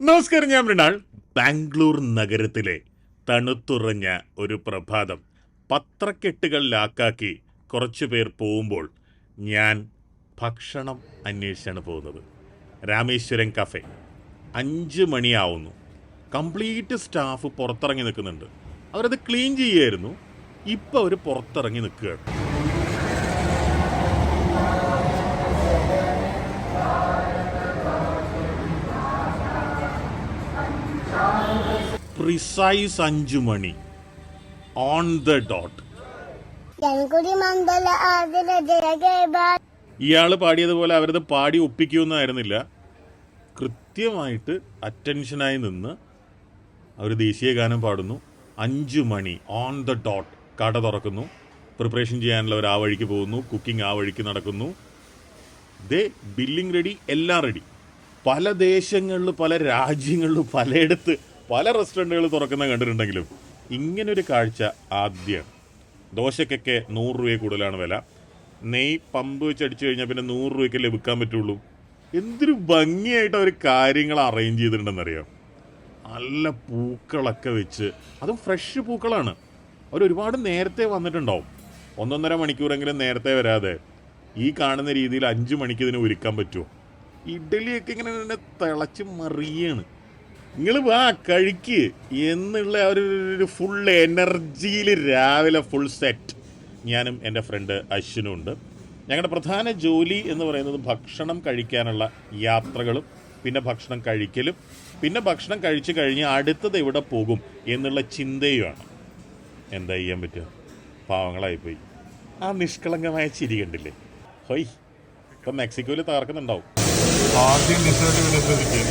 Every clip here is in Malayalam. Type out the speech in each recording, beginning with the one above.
നമസ്കാരം, ഞാൻ മൃണാൾ. ബാംഗ്ലൂർ നഗരത്തിലെ തണുത്തുറഞ്ഞ ഒരു പ്രഭാതം പത്രക്കെട്ടുകളിലാക്കി കുറച്ചു പേർ പോകുമ്പോൾ ഞാൻ ഭക്ഷണം അന്വേഷിച്ചാണ് പോകുന്നത്. രാമേശ്വരം കഫേ. 5 മണിയാവുന്നു. കംപ്ലീറ്റ് സ്റ്റാഫ് പുറത്തിറങ്ങി നിൽക്കുന്നുണ്ട്. അവരത് ക്ലീൻ ചെയ്യായിരുന്നു. ഇപ്പം അവർ പുറത്തിറങ്ങി നിൽക്കുകയാണ്. പ്രിസൈസ് 5 മണി ഓൺ ദ ഡോട്ട്. ഇയാള് പാടിയതുപോലെ അവരത് പാടി ഒപ്പിക്കുമെന്നായിരുന്നില്ല. കൃത്യമായിട്ട് അറ്റൻഷനായി നിന്ന് അവർ ദേശീയ ഗാനം പാടുന്നു. 5 മണി ഓൺ ദ ഡോട്ട്. കട തുറക്കുന്നു. പ്രിപ്പറേഷൻ ചെയ്യാനുള്ളവർ ആ വഴിക്ക് പോകുന്നു. കുക്കിംഗ് ആ വഴിക്ക് നടക്കുന്നു. ബില്ലിംഗ് റെഡി, എല്ലാം റെഡി. പല ദേശങ്ങളിൽ, പല രാജ്യങ്ങളിലും, പലയിടത്ത് പല റെസ്റ്റോറൻറ്റുകൾ തുറക്കുന്ന കണ്ടിട്ടുണ്ടെങ്കിലും ഇങ്ങനൊരു കാഴ്ച ആദ്യമാണ്. ദോശയ്ക്കൊക്കെ 100 രൂപ കൂടുതലാണ് വില. നെയ് പമ്പ് വെച്ച് അടിച്ചു കഴിഞ്ഞാൽ പിന്നെ 100 രൂപയ്ക്കല്ലേ വിൽക്കാൻ പറ്റുള്ളൂ. എന്തൊരു ഭംഗിയായിട്ട് അവർ കാര്യങ്ങൾ അറേഞ്ച് ചെയ്തിട്ടുണ്ടെന്നറിയാം. നല്ല പൂക്കളൊക്കെ വെച്ച്, അതും ഫ്രഷ് പൂക്കളാണ്. അവരൊരുപാട് നേരത്തെ വന്നിട്ടുണ്ടാവും. 1.5 മണിക്കൂറെങ്കിലും നേരത്തെ വരാതെ ഈ കാണുന്ന രീതിയിൽ 5 മണിക്ക് ഇതിന് ഒരുക്കാൻ പറ്റുമോ? ഇഡ്ഡലിയൊക്കെ ഇങ്ങനെ തന്നെ തിളച്ച് മറിയാണ്. നിങ്ങൾ വാ കഴിക്ക് എന്നുള്ള ഒരു ഫുൾ എനർജിയിൽ രാവിലെ ഫുൾ സെറ്റ്. ഞാനും എൻ്റെ ഫ്രണ്ട് അശ്വിനും ഉണ്ട്. ഞങ്ങളുടെ പ്രധാന ജോലി എന്ന് പറയുന്നത് ഭക്ഷണം കഴിക്കാനുള്ള യാത്രകളും പിന്നെ ഭക്ഷണം കഴിക്കലും പിന്നെ ഭക്ഷണം കഴിച്ചു കഴിഞ്ഞ് അടുത്തത് എവിടെ പോകും എന്നുള്ള ചിന്തയുമാണ്. എന്താ ചെയ്യാൻ പറ്റുക? പാവങ്ങളായിപ്പോയി. ആ നിഷ്കളങ്കമായ ചിരി കണ്ടില്ലേ? ഹൊയ്, ഇപ്പം മെക്സിക്കോയിൽ തകർക്കുന്നുണ്ടാവും. ആദ്യം ഡിസേർട്ട് വിലസതിക്ക്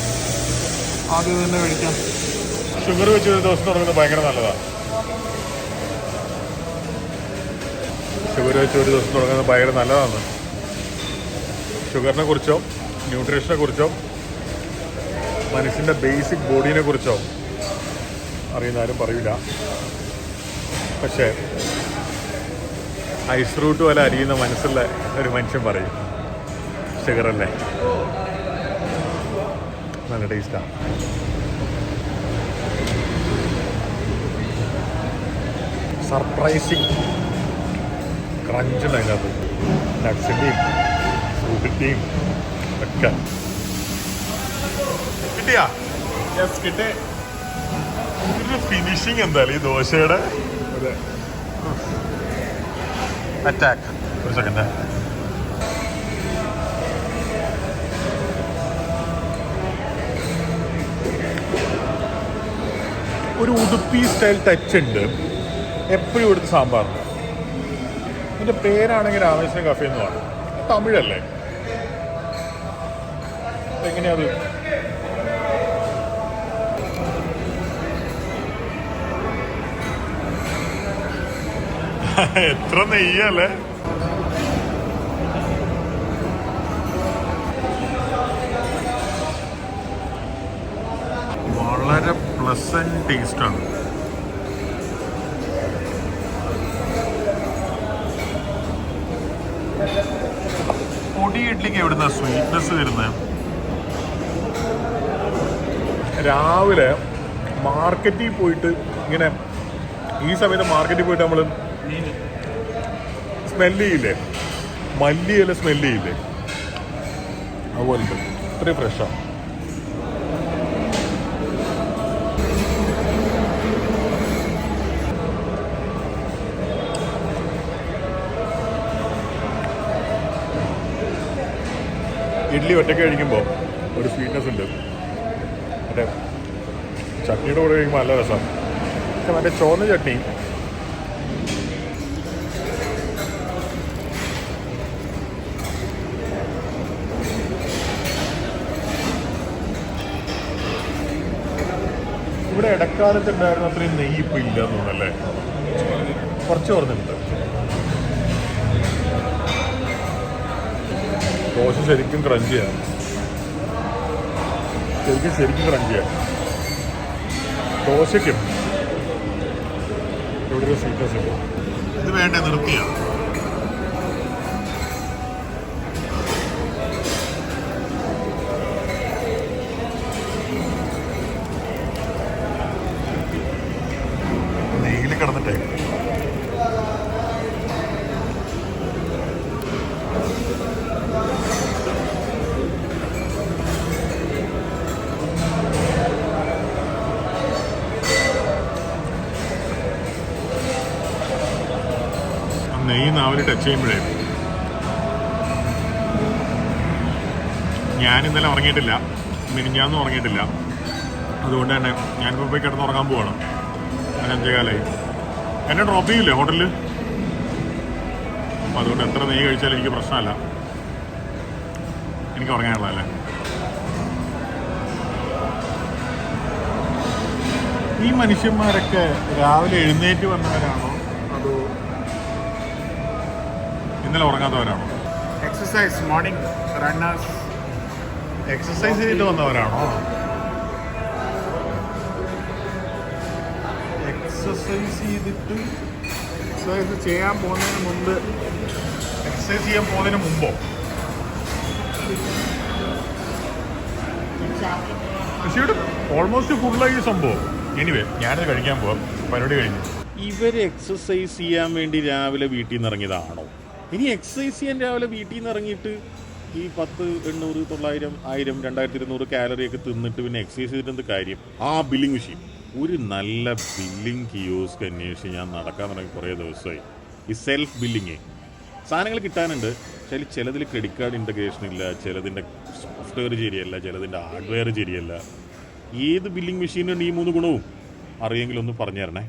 ആദ്യം തന്നെ കഴിക്കാം. ഷുഗർ വെച്ച് ഒരു ദിവസം തുടങ്ങുന്നത് ഭയങ്കര നല്ലതാണ്. ഷുഗർ വെച്ച് ഒരു ദിവസം തുടങ്ങുന്നത് ഭയങ്കര നല്ലതാണ്. ഷുഗറിനെ കുറിച്ചോ ന്യൂട്രീഷനെ കുറിച്ചോ മനുഷ്യൻ്റെ ബേസിക് ബോഡീനെ കുറിച്ചോ അറിയുന്ന ആരും പറയില്ല. പക്ഷേ ഐസ് ഫ്രൂട്ട് പോലെ അരിയുന്ന മനസ്സുള്ള ഒരു മനുഷ്യൻ പറയും ഷുഗറല്ലേ. നല്ല ടേസ്റ്റാണ്. സർപ്രൈസിങ് ക്രഞ്ചുണ്ട് അതിനകത്ത്. നട്ട്സിൻ്റെയും ഫ്രൂട്ടിൻ്റെയും ഒക്കെ കിട്ടിയാ? യെസ്, കിട്ടേ. ഇതിൻ്റെ ഫിനിഷിങ് എന്തായാലും ഈ ദോശയുടെ അറ്റാക്ക്. ഒരു സെക്കൻഡ്. ഒരു ഉടുപ്പി സ്റ്റൈൽ ടച്ച് ഉണ്ട് എപ്പോഴും ഇവിടുത്തെ സാമ്പാറിന്. ഇതിൻ്റെ പേരാണെങ്കിൽ രാമേശ്വരം കഫേ എന്ന് പറയും. തമിഴല്ലേ? എങ്ങനെയത്? എത്ര നെയ്യല്ലേ! വളരെ പ്ലസന്റ് ടേസ്റ്റാണ്. പൊടി ഇഡ്ലിക്ക് എവിടുന്ന സ്വീറ്റ്നെസ് വരുന്നത്? രാവിലെ മാർക്കറ്റിൽ പോയിട്ട് ഇങ്ങനെ ഈ സമയത്ത് മാർക്കറ്റിൽ പോയിട്ട് നമ്മൾ സ്മെല്ല് ചെയ്യില്ലേ, മല്ലിയില സ്മെല്ല് ചെയ്യില്ലേ, അതുപോലത്തെ ഇത്രയും ഫ്രഷാണ്. ഇഡ്ഡലി ഒറ്റയ്ക്ക് കഴിക്കുമ്പോൾ ഒരു സ്വീറ്റ്നെസ് ഉണ്ട്. മറ്റേ ചട്നിയുടെ കൂടെ കഴിക്കുമ്പോൾ നല്ല രസമാണ്. പക്ഷെ മറ്റേ ചുവന്ന ചട്നി ഇവിടെ ഇടക്കാലത്ത് ഉണ്ടായിരുന്ന അത്രയും നെയ്യ് ഇപ്പോൾ ഇല്ല എന്ന് തോന്നല്ലേ? കുറച്ച് കുറഞ്ഞിട്ടുണ്ട്. ദോശ ശരിക്കും ക്രഞ്ചിയാണ്. ശരിക്കും ക്രഞ്ചിയാണ്. ദോശയ്ക്കും ഇവിടെ ഒരു സ്വീറ്റ്നെസ് ഉണ്ട്. ഇത് വേണ്ട നിർത്തിയാണ്. നെയ്യ് നാവിൽ ടച്ച് ചെയ്യുമ്പോഴേ ഞാൻ ഇന്നലെ ഉറങ്ങിയിട്ടില്ല, മിനിഞ്ഞാന്നും ഉറങ്ങിയിട്ടില്ല. അതുകൊണ്ട് തന്നെ ഞാനിപ്പോൾ പോയി കിടന്ന് ഉറങ്ങാൻ പോവാണ്. അങ്ങനെ 5:15 എന്നെ ഡ്രോപ്പ് ചെയ്യില്ലേ ഹോട്ടലിൽ? അപ്പം അതുകൊണ്ട് എത്ര നെയ്യ് കഴിച്ചാലും എനിക്ക് പ്രശ്നമല്ല, എനിക്ക് ഉറങ്ങാനുള്ളതല്ലേ. ഈ മനുഷ്യന്മാരൊക്കെ രാവിലെ എഴുന്നേറ്റ് വന്നവരാണോ അതോ ഇന്നലെ ഉറങ്ങാത്തവരാണോ? എക്സസൈസ് മോർണിംഗ് റണ്ണേഴ്സ് എക്സസൈസ് ചെയ്തിട്ട് വന്നവരാണോ? എക്സസൈസ് ചെയ്യാൻ പോകുന്നതിന് മുമ്പ്, എക്സസൈസ് ചെയ്യാൻ പോകുന്നതിന് മുമ്പോ? പക്ഷേ ഇവിടെ ഓൾമോസ്റ്റ് ഫുള്ളായി ഈ സംഭവം. എനിവേ ഞാനത് കഴിക്കാൻ പോവാം, പരിപാടി കഴിഞ്ഞു. ഇവർ എക്സസൈസ് ചെയ്യാൻ വേണ്ടി രാവിലെ വീട്ടിൽ നിന്ന് ഇറങ്ങിയതാണോ? ഇനി എക്സസൈസ് ചെയ്യാൻ രാവിലെ വീട്ടിൽ നിന്ന് ഇറങ്ങിയിട്ട് ഈ 10, 800, 900, 1000, 2200 കാലറിയൊക്കെ തിന്നിട്ട് പിന്നെ എക്സസൈസ് ചെയ്തിട്ട് എന്ത് കാര്യം? ആ ബില്ലിംഗ് മെഷീൻ, ഒരു നല്ല ബില്ലിംഗ് കിയോസ്ക് അന്വേഷിച്ച് ഞാൻ നടക്കാൻ തുടങ്ങി കുറേ ദിവസമായി. ഈ സെൽഫ് ബില്ലിങ് സാധനങ്ങൾ കിട്ടാനുണ്ട്, പക്ഷേ ചിലതിൽ ക്രെഡിറ്റ് കാർഡ് ഇൻ്റഗ്രേഷൻ ഇല്ല, ചിലതിൻ്റെ സോഫ്റ്റ്വെയർ ശരിയല്ല, ചിലതിൻ്റെ ഹാർഡ്വെയർ ശരിയല്ല. ഏത് ബില്ലിംഗ് മെഷീനുണ്ട് ഈ 3 ഗുണവും? അറിയെങ്കിലൊന്ന് പറഞ്ഞു തരണേ.